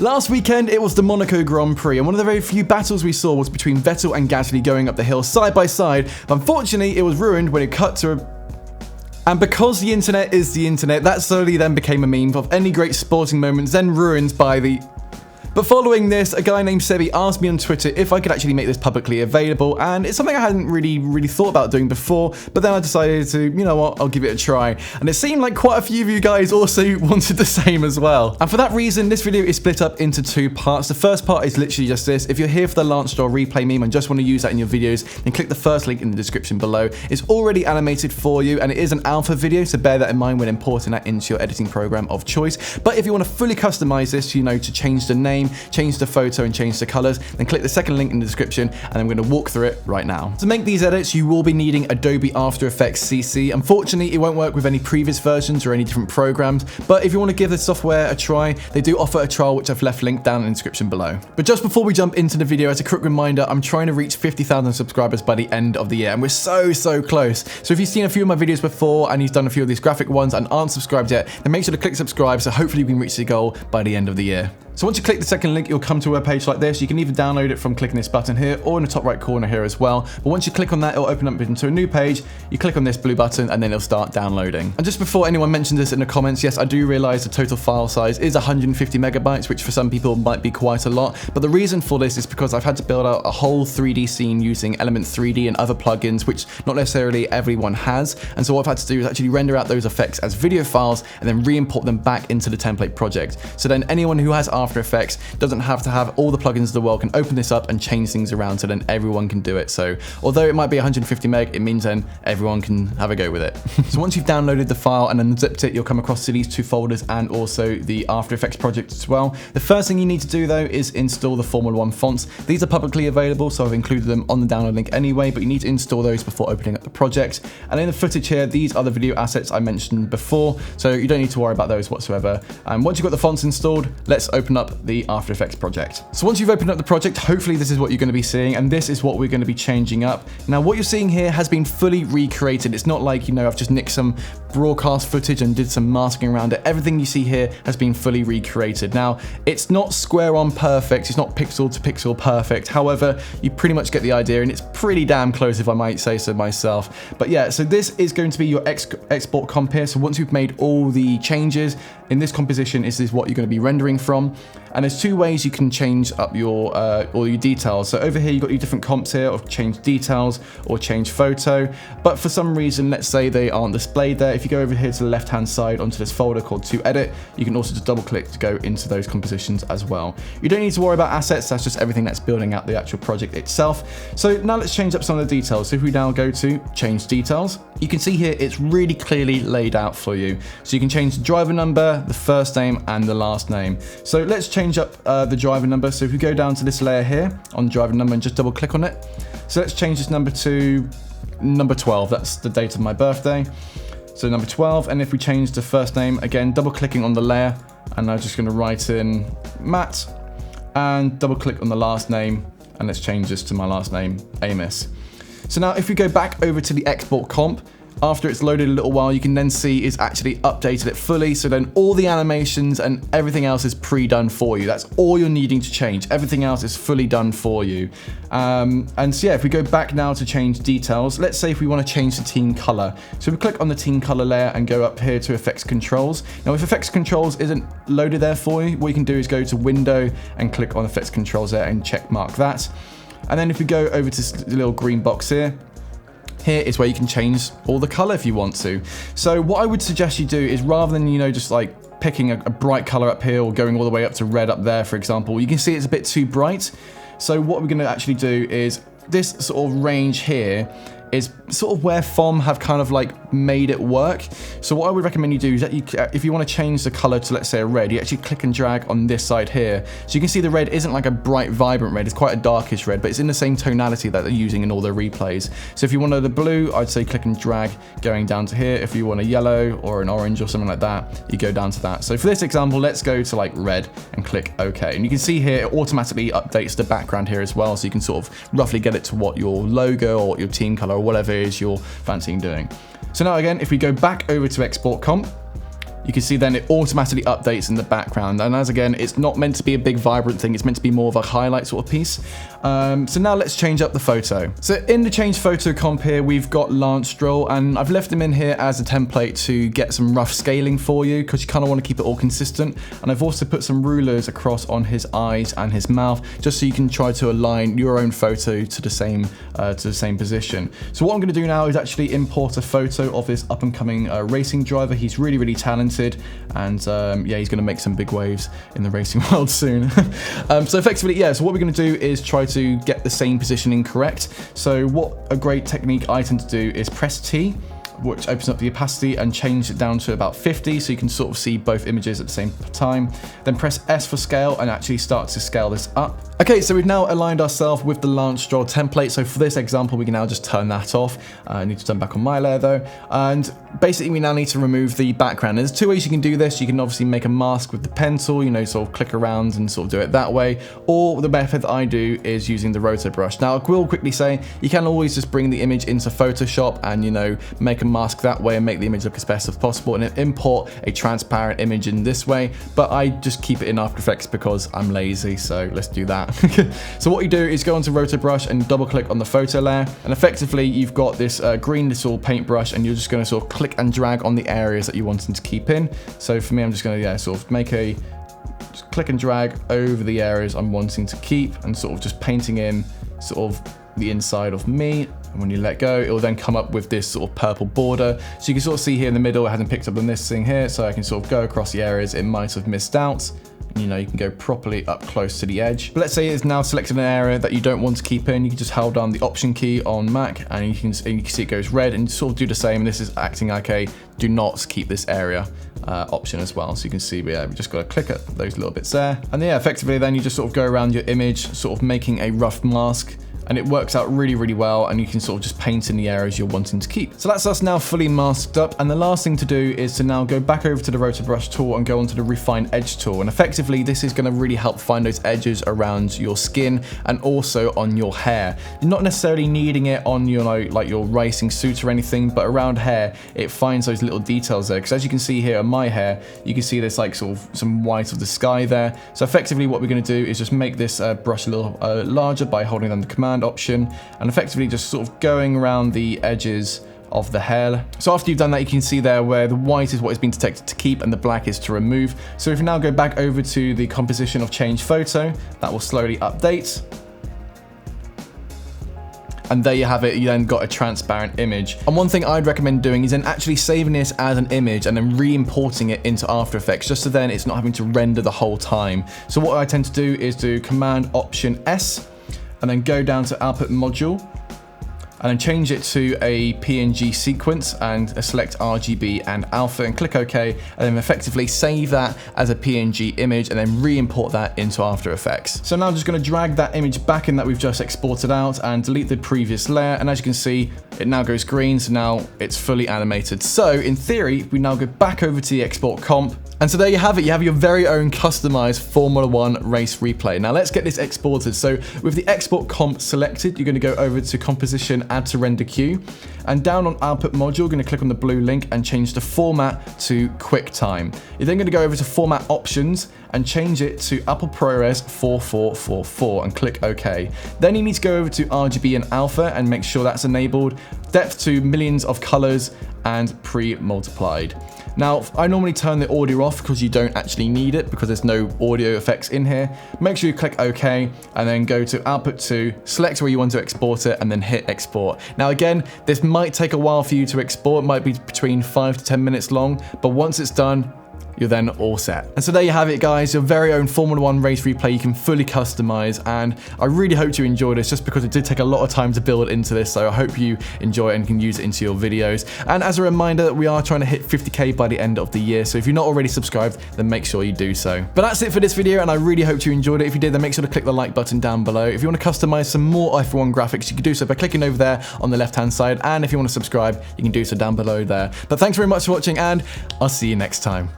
Last weekend, it was the Monaco Grand Prix, and one of the very few battles we saw was between Vettel and Gasly going up the hill side by side. But unfortunately, it was ruined when it cut to And because the internet is the internet, that slowly then became a meme of any great sporting moments then ruined by the... But following this, a guy named Sebi asked me on Twitter if I could actually make this publicly available, and it's something I hadn't really thought about doing before, but then I decided to, you know what, I'll give it a try. And it seemed like quite a few of you guys also wanted the same as well. And for that reason, this video is split up into two parts. The first part is literally just this. If you're here for the Lance Stroll replay meme and just want to use that in your videos, then click the first link in the description below. It's already animated for you, and it is an alpha video, so bear that in mind when importing that into your editing program of choice. But if you want to fully customize this, you know, to change the name, change the photo and change the colors, then click the second link in the description, and I'm going to walk through it right now. To make these edits, you will be needing Adobe After Effects CC. Unfortunately, it won't work with any previous versions or any different programs, but if you want to give the software a try, they do offer a trial, which I've left linked down in the description below. But just before we jump into the video, as a quick reminder, I'm trying to reach 50,000 subscribers by the end of the year, and we're so close. So if you've seen a few of my videos before and you've done a few of these graphic ones and aren't subscribed yet, then make sure to click subscribe, so hopefully we can reach the goal by the end of the year. So once you click the second link, you'll come to a page like this. You can either download it from clicking this button here or in the top right corner here as well. But once you click on that, it'll open up into a new page. You click on this blue button and then it'll start downloading. And just before anyone mentions this in the comments, yes, I do realize the total file size is 150 megabytes, which for some people might be quite a lot. But the reason for this is because I've had to build out a whole 3D scene using Element 3D and other plugins, which not necessarily everyone has. And so what I've had to do is actually render out those effects as video files and then re-import them back into the template project. So then anyone who has After Effects doesn't have to have all the plugins in the world, can open this up and change things around, so then everyone can do it. So although it might be 150 meg, it means then everyone can have a go with it. So once you've downloaded the file and unzipped it, you'll come across to these two folders and also the After Effects project as well. The first thing you need to do though is install the Formula 1 fonts. These are publicly available, so I've included them on the download link anyway, but you need to install those before opening up the project. And in the footage here, these are the video assets I mentioned before, so you don't need to worry about those whatsoever. And once you've got the fonts installed, let's open up the After Effects project. So once you've opened up the project, hopefully this is what you're going to be seeing, and this is what we're going to be changing up. Now what you're seeing here has been fully recreated. It's not like, you know, I've just nicked some broadcast footage and did some masking around it. Everything you see here has been fully recreated. Now it's not square on perfect, it's not pixel to pixel perfect. However, you pretty much get the idea, and it's pretty damn close if I might say so myself. But yeah, so this is going to be your export comp here. So once you've made all the changes in this composition, this is what you're going to be rendering from. And there's two ways you can change up your all your details. So over here you've got your different comps here of change details or change photo, but for some reason, let's say they aren't displayed there. If you go over here to the left hand side onto this folder called to edit, you can also just double click to go into those compositions as well. You don't need to worry about assets, that's just everything that's building out the actual project itself. So now let's change up some of the details. So if we now go to change details, you can see here it's really clearly laid out for you. So you can change the driver number, the first name and the last name. So let's change up the driver number. So if we go down to this layer here on driver number and just double click on it. So let's change this number to number 12. That's the date of my birthday. So number 12. And if we change the first name, again, double clicking on the layer, and I'm just going to write in Matt and double click on the last name. And let's change this to my last name, Amos. So now if we go back over to the export comp, after it's loaded a little while, you can then see it's actually updated it fully. So then all the animations and everything else is pre-done for you. That's all you're needing to change. Everything else is fully done for you. And so yeah, if we go back now to change details, let's say if we want to change the team color. So we click on the team color layer and go up here to effects controls. Now if effects controls isn't loaded there for you, what you can do is go to window and click on effects controls there and check mark that. And then if we go over to the little green box here, here is where you can change all the color if you want to. So what I would suggest you do is, rather than, you know, just like picking a bright color up here or going all the way up to red up there, for example, you can see it's a bit too bright. So what we're going to actually do is this sort of range here is sort of where FOM have kind of like made it work. So what I would recommend you do is that if you want to change the color to, let's say, a red, you actually click and drag on this side here. So you can see the red isn't like a bright, vibrant red. It's quite a darkish red, but it's in the same tonality that they're using in all their replays. So if you wanted the blue, I'd say click and drag going down to here. If you want a yellow or an orange or something like that, you go down to that. So for this example, let's go to like red and click OK. And you can see here, it automatically updates the background here as well. So you can sort of roughly get it to what your logo or what your team color or whatever it is you're fancying doing. So now again, if we go back over to export comp, you can see then it automatically updates in the background. And as again, it's not meant to be a big vibrant thing, it's meant to be more of a highlight sort of piece. So now let's change up the photo. So in the change photo comp here, we've got Lance Stroll, and I've left him in here as a template to get some rough scaling for you, because you kind of want to keep it all consistent. And I've also put some rulers across on his eyes and his mouth, just so you can try to align your own photo to the same position. So what I'm going to do now is actually import a photo of this up and coming racing driver. He's really, really talented, and yeah, he's going to make some big waves in the racing world soon. So effectively, yeah, so what we're going to do is try to get the same positioning correct. So what a great technique I tend to do is press T, which opens up the opacity, and change it down to about 50, so you can sort of see both images at the same time. Then press S for scale and actually start to scale this up. Okay, so we've now aligned ourselves with the Lance Stroll template. So for this example, we can now just turn that off. I need to turn back on my layer though. And basically we now need to remove the background. There's two ways you can do this. You can obviously make a mask with the pen tool, you know, sort of click around and sort of do it that way. Or the method that I do is using the roto brush. Now I will quickly say, you can always just bring the image into Photoshop and, you know, make a mask that way and make the image look as best as possible, and then import a transparent image in this way. But I just keep it in After Effects because I'm lazy, so let's do that. So what you do is go onto roto brush and double click on the photo layer, and effectively you've got this green little paintbrush, and you're just going to sort of click and drag on the areas that you want them to keep in. So for me, I'm just going to sort of make a just click and drag over the areas I'm wanting to keep, and sort of just painting in sort of the inside of me. And when you let go, it will then come up with this sort of purple border. So you can sort of see here in the middle, it hasn't picked up on this thing here, so I can sort of go across the areas it might have missed out. You know, you can go properly up close to the edge. But let's say it's now selected an area that you don't want to keep in. You can just hold down the Option key on Mac, and you can see it goes red, and sort of do the same. And this is acting like a do not keep this area option as well. So you can see, yeah, we just got to click at those little bits there. And yeah, effectively then you just sort of go around your image, sort of making a rough mask. And it works out really, really well, and you can sort of just paint in the areas you're wanting to keep. So that's us now fully masked up, and the last thing to do is to now go back over to the roto brush tool and go onto the refine edge tool. And effectively this is going to really help find those edges around your skin and also on your hair. You're not necessarily needing it on your, like your racing suit or anything, but around hair it finds those little details there, because as you can see here on my hair, you can see there's like sort of some white of the sky there. So effectively what we're going to do is just make this brush a little larger by holding down the command option, and effectively just sort of going around the edges of the hair. So after you've done that, you can see there where the white is what has been detected to keep and the black is to remove. So if you now go back over to the composition of change photo, that will slowly update. And there you have it, you then got a transparent image. And one thing I'd recommend doing is then actually saving this as an image and then re-importing it into After Effects, just so then it's not having to render the whole time. So what I tend to do is do Command Option S, and then go down to Output Module, and then change it to a PNG sequence, and select RGB and alpha, and click OK, and then effectively save that as a PNG image and then re-import that into After Effects. So now I'm just going to drag that image back in that we've just exported out and delete the previous layer, and as you can see, it now goes green, so now it's fully animated. So in theory, we now go back over to the export comp, and so there you have it, you have your very own customized Formula 1 race replay. Now let's get this exported. So with the export comp selected, you're going to go over to Composition, Add to Render Queue, and down on Output Module, you're going to click on the blue link and change the format to QuickTime. You're then going to go over to Format Options and change it to Apple ProRes 4444 and click OK. Then you need to go over to RGB and alpha and make sure that's enabled, depth to millions of colors, and pre-multiplied. Now, I normally turn the audio off because you don't actually need it because there's no audio effects in here. Make sure you click OK and then go to Output 2, select where you want to export it, and then hit Export. Now again, this might take a while for you to export, it might be between 5 to 10 minutes long, but once it's done, you're then all set. And so there you have it, guys, your very own Formula 1 race replay you can fully customize, and I really hope you enjoyed this just because it did take a lot of time to build into this, so I hope you enjoy it and can use it into your videos. And as a reminder, we are trying to hit 50k by the end of the year, so if you're not already subscribed, then make sure you do so. But that's it for this video, and I really hope you enjoyed it. If you did, then make sure to click the like button down below. If you want to customize some more F1 graphics, you can do so by clicking over there on the left hand side, and if you want to subscribe, you can do so down below there. But thanks very much for watching, and I'll see you next time.